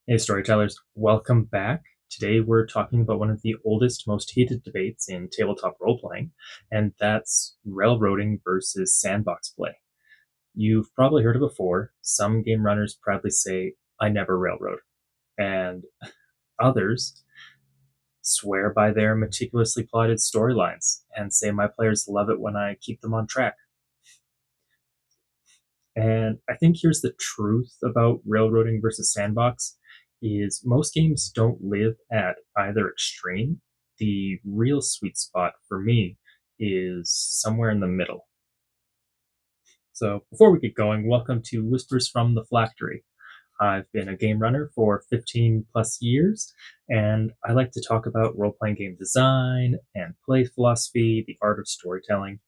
Hey, storytellers, welcome back. Today we're talking about one of the oldest, most heated debates in tabletop role playing, and that's railroading versus sandbox play. You've probably heard it before. Some game runners proudly say, I never railroad, and others swear by their meticulously plotted storylines and say my players love it when I keep them on track. And I think here's the truth about railroading versus sandbox is most games don't live at either extreme. The real sweet spot for me is somewhere in the middle. So before we get going, welcome to Whispers from the Phylactery. I've been a game runner for 15 plus years, and I like to talk about role-playing game design and play philosophy, the art of storytelling,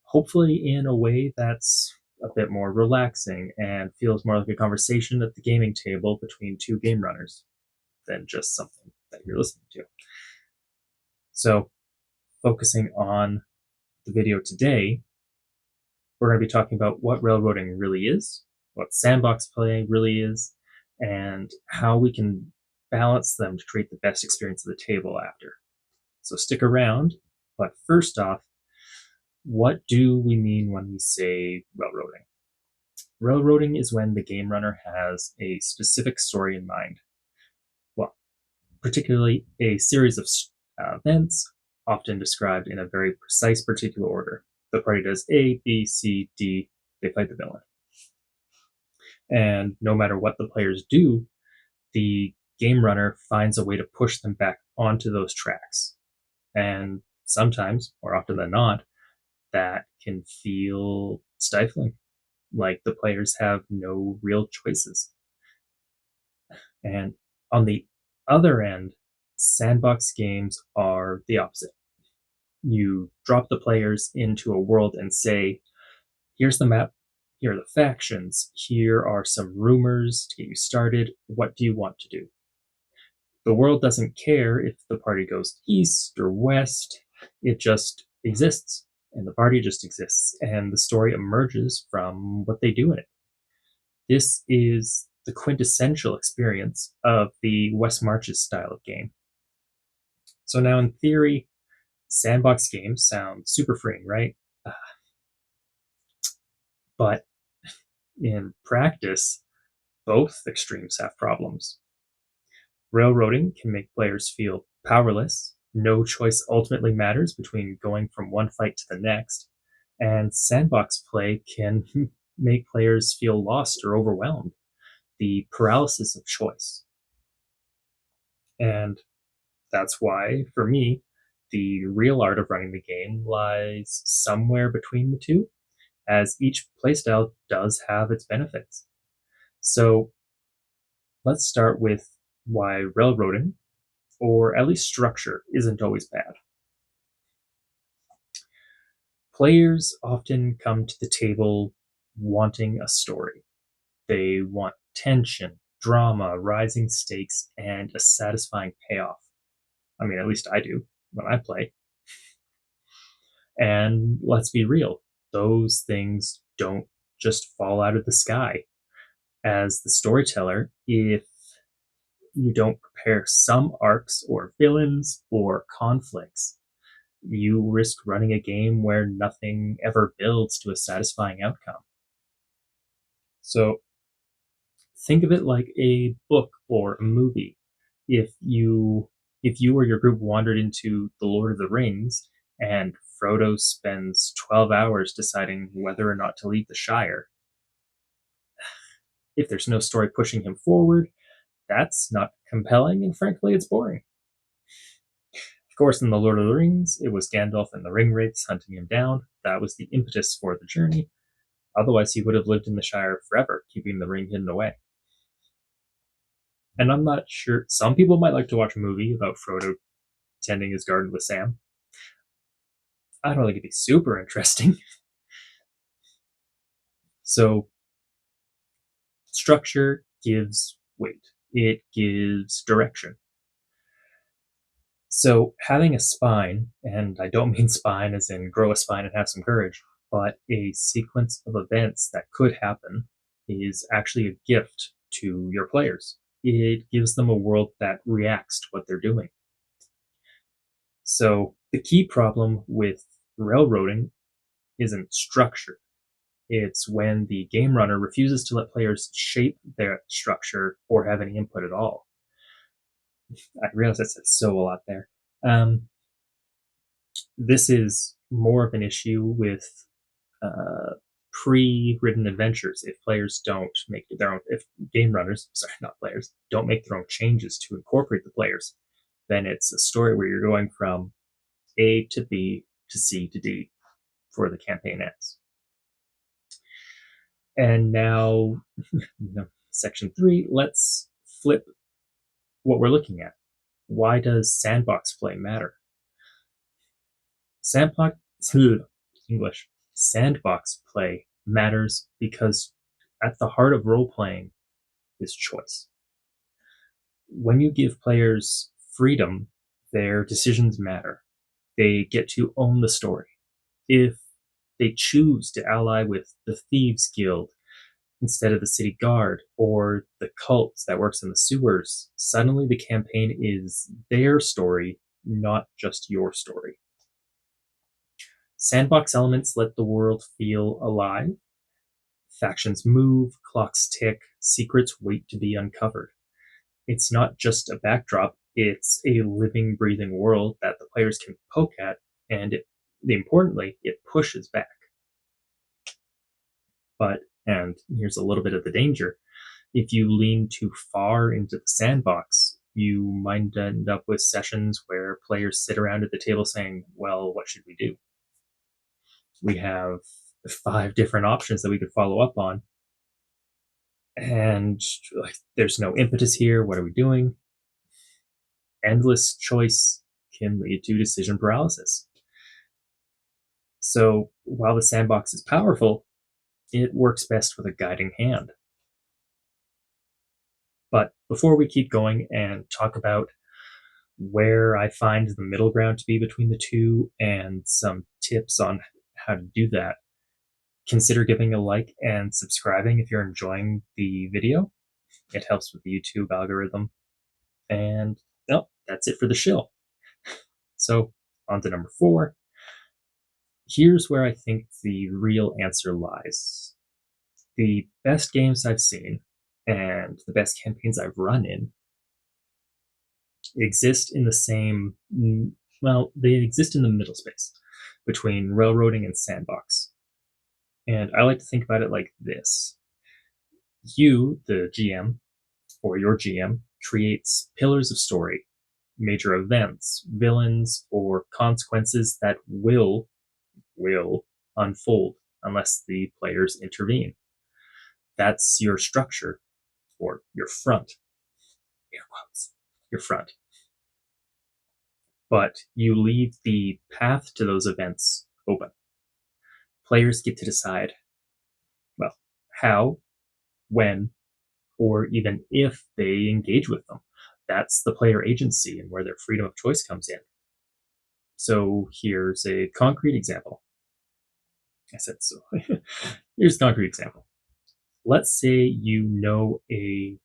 hopefully in a way that's a bit more relaxing and feels more like a conversation at the gaming table between two game runners than just something that you're listening to. So, focusing on the video today, we're going to be talking about what railroading really is, what sandbox play really is, and how we can balance them to create the best experience of the table after. So, stick around. But first off, what do we mean when we say railroading? Railroading is when the game runner has a specific story in mind. Well, particularly a series of events, often described in a very precise, particular order. The party does A, B, C, D, they fight the villain. And no matter what the players do, the game runner finds a way to push them back onto those tracks. And sometimes, more often than not, that can feel stifling, like the players have no real choices. And on the other end, sandbox games are the opposite. You drop the players into a world and say, here's the map, here are the factions, here are some rumors to get you started. What do you want to do? The world doesn't care if the party goes east or west, it just exists. And the party just exists, and the story emerges from what they do in it. This is the quintessential experience of the West Marches style of game. So now, in theory, sandbox games sound super freeing, right? But in practice, both extremes have problems. Railroading can make players feel powerless. No choice ultimately matters between going from one fight to the next. And sandbox play can make players feel lost or overwhelmed. The paralysis of choice. And that's why, for me, the real art of running the game lies somewhere between the two, as each playstyle does have its benefits. So let's start with why railroading, or at least structure, isn't always bad. Players often come to the table wanting a story. They want tension, drama, rising stakes, and a satisfying payoff. I mean, at least I do when I play. And let's be real, those things don't just fall out of the sky. As the storyteller, if you don't prepare some arcs or villains or conflicts, you risk running a game where nothing ever builds to a satisfying outcome. So think of it like a book or a movie. If you or your group wandered into The Lord of the Rings and Frodo spends 12 hours deciding whether or not to leave the Shire, if there's no story pushing him forward, that's not compelling, and frankly, it's boring. Of course, in The Lord of the Rings, it was Gandalf and the Ringwraiths hunting him down. That was the impetus for the journey. Otherwise, he would have lived in the Shire forever, keeping the ring hidden away. And I'm not sure, some people might like to watch a movie about Frodo tending his garden with Sam. I don't think it'd be super interesting. So, structure gives weight, it gives direction. So, having a spine, and I don't mean spine as in grow a spine and have some courage, but a sequence of events that could happen is actually a gift to your players. it gives them a world that reacts to what they're doing. So the key problem with railroading isn't structure. It's when the game runner refuses to let players shape their structure or have any input at all. I realize I said so a lot there. Um, this is more of an issue with uh, pre-written adventures. If players don't make their own, if game runners, sorry, not players, don't make their own changes to incorporate the players, then it's a story where you're going from A to B to C to D for the campaign ends. And now, section 3, let's flip what we're looking at. Why does sandbox play matter? Sandbox English. Sandbox play matters because at the heart of role playing is choice. When you give players freedom, their decisions matter. They get to own the story. If they choose to ally with the Thieves Guild instead of the city guard or the cult that works in the sewers, suddenly the campaign is their story, not just your story. Sandbox elements let the world feel alive. Factions move, clocks tick, secrets wait to be uncovered. It's not just a backdrop, it's a living, breathing world that the players can poke at, and importantly, it pushes back. But, and here's a little bit of the danger, if you lean too far into the sandbox, you might end up with sessions where players sit around at the table saying, well, what should we do? We have 5 different options that we could follow up on, and like, there's no impetus here. What are we doing? Endless choice can lead to decision paralysis. So while the sandbox is powerful, it works best with a guiding hand. But before we keep going and talk about where I find the middle ground to be between the two and some tips on how to do that, consider giving a like and subscribing if you're enjoying the video. It helps with the YouTube algorithm. And well, that's it for the shill. So on to number 4. Here's where I think the real answer lies. The best games I've seen and the best campaigns I've run in exist in the same, well, they exist in the middle space between railroading and sandbox. And I like to think about it like this. You, the GM, or your GM, creates pillars of story, major events, villains, or consequences that will unfold unless the players intervene. That's your structure, or your front. Air quotes. Your front. But you leave the path to those events open. Players get to decide, well, how, when, or even if they engage with them. That's the player agency and where their freedom of choice comes in. So here's a concrete example. I said so. Here's a concrete example. Let's say you know a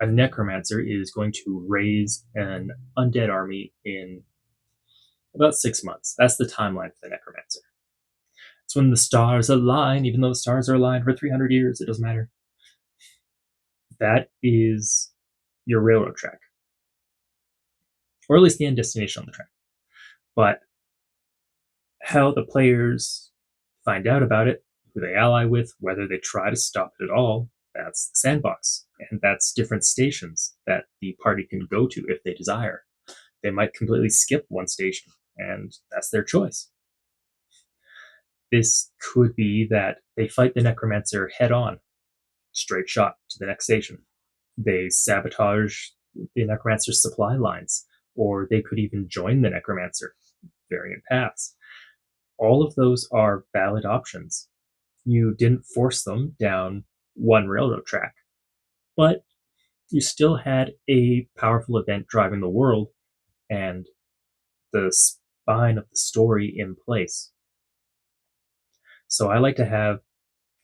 necromancer is going to raise an undead army in about 6 months. That's the timeline for the necromancer. It's when the stars align, even though the stars are aligned for 300 years, it doesn't matter. That is your railroad track, or at least the end destination on the track. But how the players find out about it, who they ally with, whether they try to stop it at all, that's the sandbox. And that's different stations that the party can go to if they desire. They might completely skip one station, and that's their choice. This could be that they fight the necromancer head on, straight shot to the next station. They sabotage the necromancer's supply lines, or they could even join the necromancer, variant paths. All of those are valid options. You didn't force them down one railroad track, but you still had a powerful event driving the world and the spine of the story in place. So I like to have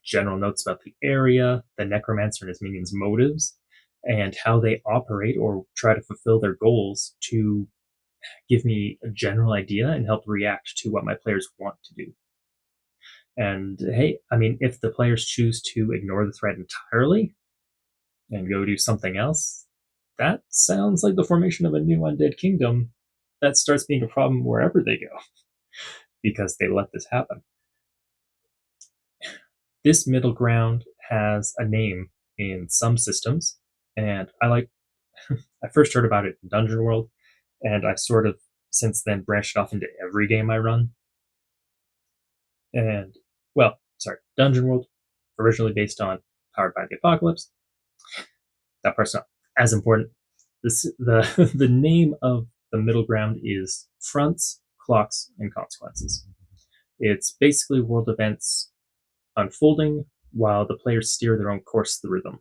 general notes about the area, the necromancer and his minions' motives, and how they operate or try to fulfill their goals to give me a general idea and help react to what my players want to do. And hey, I mean, if the players choose to ignore the threat entirely and go do something else, that sounds like the formation of a new undead kingdom that starts being a problem wherever they go because they let this happen. This middle ground has a name in some systems, and I first heard about it in Dungeon World, and I sort of since then branched off into every game I run. And well, sorry, Dungeon World, originally based on Powered by the Apocalypse. That part's not as important. The the name of the middle ground is Fronts, Clocks, and Consequences. It's basically world events unfolding while the players steer their own course through them.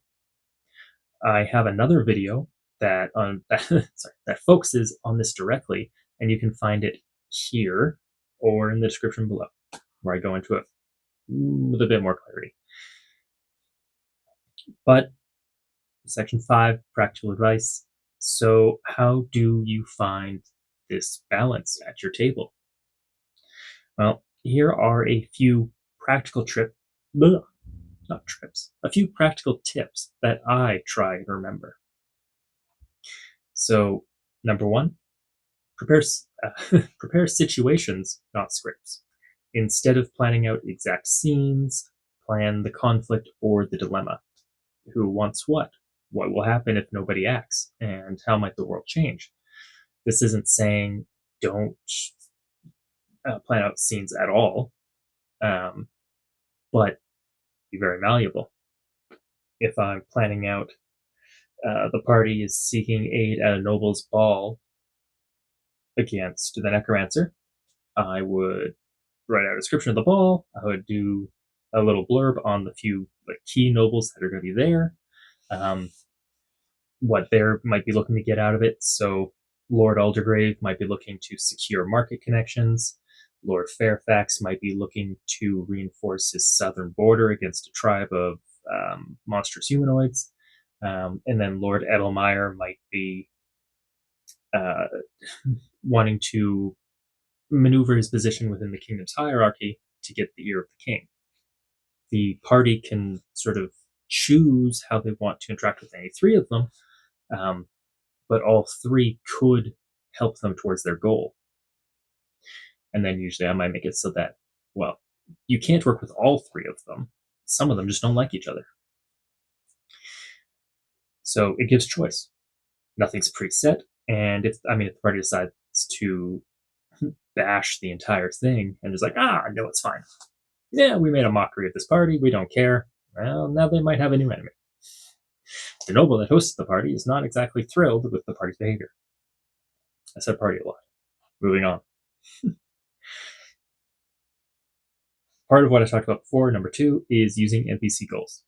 I have another video that focuses on this directly, and you can find it here or in the description below, where I go into it with a bit more clarity. But Section 5, practical advice. So, how do you find this balance at your table? Well, here are a few practical a few practical tips that I try to remember. So, number one, prepare prepare situations, not scripts. Instead of planning out exact scenes, plan the conflict or the dilemma. Who wants what? What will happen if nobody acts? And how might the world change? This isn't saying don't plan out scenes at all, but be very malleable. If I'm planning out the party is seeking aid at a noble's ball against the necromancer, I would write out a description of the ball. I would do a little blurb on the few key nobles that are going to be there, what they might be looking to get out of it. So Lord Aldergrave might be looking to secure market connections. Lord Fairfax might be looking to reinforce his southern border against a tribe of monstrous humanoids. And then Lord Edelmeyer might be wanting to maneuver his position within the kingdom's hierarchy to get the ear of the king. The party can sort of choose how they want to interact with any three of them, but all three could help them towards their goal. And then usually I might make it so that, well, you can't work with all three of them. Some of them just don't like each other. So it gives choice. Nothing's preset. And if the party decides to bash the entire thing and is like, no, it's fine. Yeah, we made a mockery of this party. We don't care. Well, now they might have a new enemy. The noble that hosted the party is not exactly thrilled with the party's behavior. I said party a lot. Moving on. Part of what I talked about before, number 2, is using NPC goals.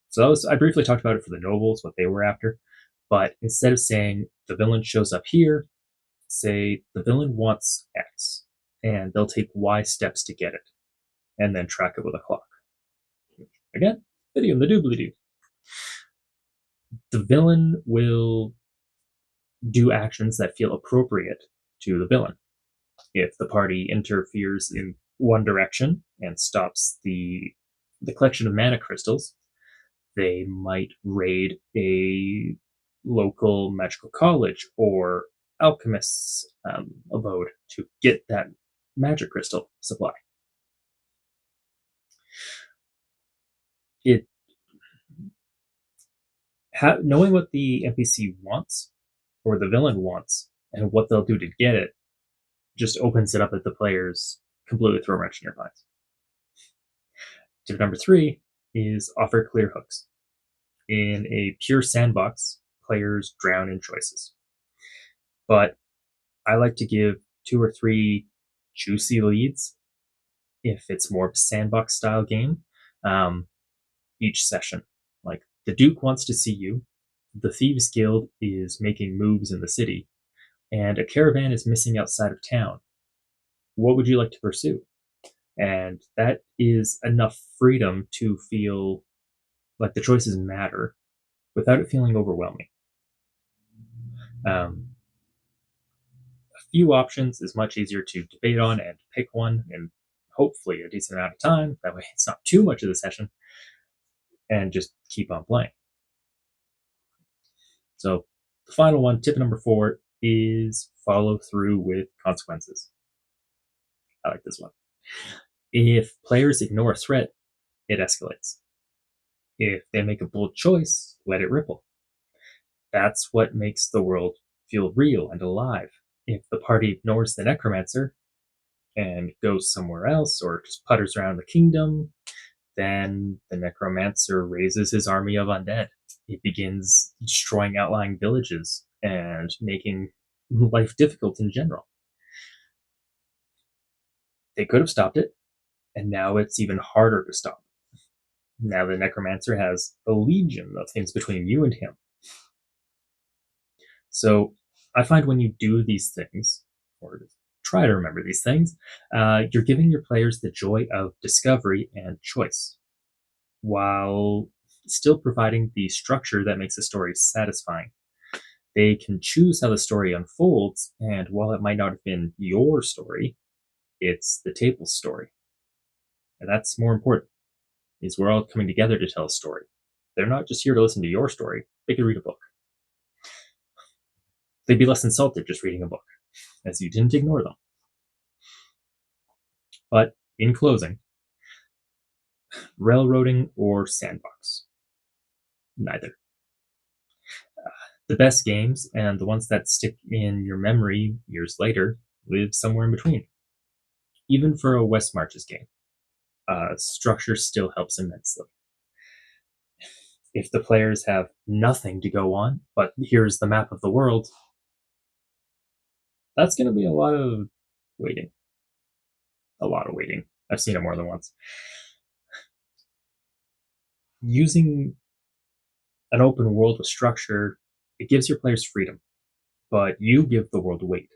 So I briefly talked about it for the nobles, what they were after. But instead of saying the villain shows up here, say the villain wants X, and they'll take Y steps to get it, and then track it with a clock. Again, video in the doobly-doo. The villain will do actions that feel appropriate to the villain. If the party interferes in one direction and stops the collection of mana crystals, they might raid a local magical college or alchemist's abode to get that magic crystal supply. Knowing what the NPC wants or the villain wants and what they'll do to get it just opens it up that the players completely throw a wrench in your plans. Tip number 3 is offer clear hooks. In a pure sandbox, players drown in choices. But I like to give 2 or 3 juicy leads if it's more of a sandbox style game each session. Like, the Duke wants to see you, the Thieves Guild is making moves in the city, and a caravan is missing outside of town. What would you like to pursue? And that is enough freedom to feel like the choices matter without it feeling overwhelming. A few options is much easier to debate on and pick one in hopefully a decent amount of time. That way it's not too much of the session and just keep on playing. So the final one, tip number 4, is follow through with consequences. I like this one. If players ignore a threat, it escalates. If they make a bold choice, let it ripple. That's what makes the world feel real and alive. If the party ignores the necromancer and goes somewhere else or just putters around the kingdom, then the necromancer raises his army of undead. It begins destroying outlying villages and making life difficult in general. They could have stopped it, and now it's even harder to stop. Now the necromancer has a legion of things between you and him. So I find when you do these things, or try to remember these things, you're giving your players the joy of discovery and choice, while still providing the structure that makes the story satisfying. They can choose how the story unfolds, and while it might not have been your story, it's the table's story. And that's more important, is we're all coming together to tell a story. They're not just here to listen to your story, they could read a book. They'd be less insulted just reading a book, as you didn't ignore them. But in closing, railroading or sandbox? Neither. The best games and the ones that stick in your memory years later live somewhere in between. Even for a West Marches game, structure still helps immensely. If the players have nothing to go on, but here's the map of the world, that's going to be a lot of waiting. A lot of waiting. I've seen it more than once. Using an open world with structure, it gives your players freedom, but you give the world weight.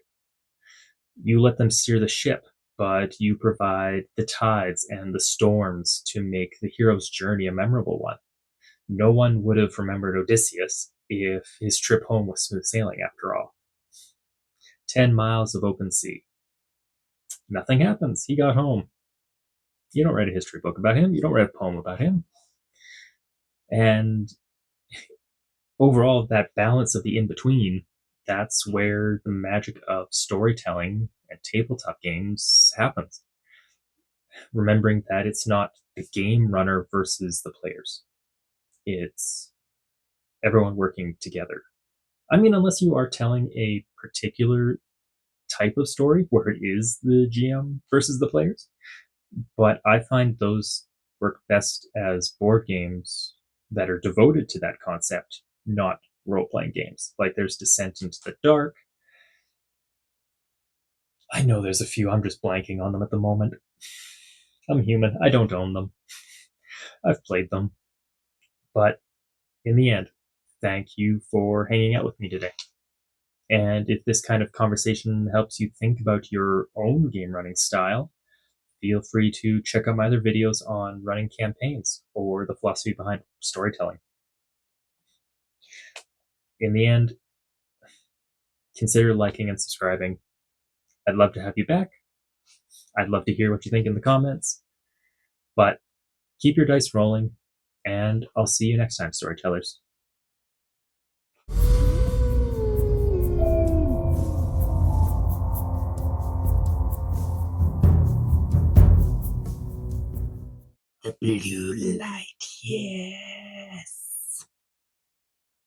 You let them steer the ship, but you provide the tides and the storms to make the hero's journey a memorable one. No one would have remembered Odysseus if his trip home was smooth sailing after all. 10 miles of open sea. Nothing happens. He got home. You don't write a history book about him. You don't write a poem about him. And overall, that balance of the in-between, that's where the magic of storytelling and tabletop games happens. Remembering that it's not the game runner versus the players. It's everyone working together. I mean, unless you are telling a particular type of story where it is the GM versus the players. But I find those work best as board games that are devoted to that concept, not role playing games. Like there's Descent into the Dark. I know there's a few, I'm just blanking on them at the moment. I'm human, I don't own them. I've played them. But in the end, thank you for hanging out with me today. And if this kind of conversation helps you think about your own game running style, feel free to check out my other videos on running campaigns or the philosophy behind storytelling. In the end, consider liking and subscribing. I'd love to have you back. I'd love to hear what you think in the comments. But keep your dice rolling, and I'll see you next time, storytellers. The blue light, yeah.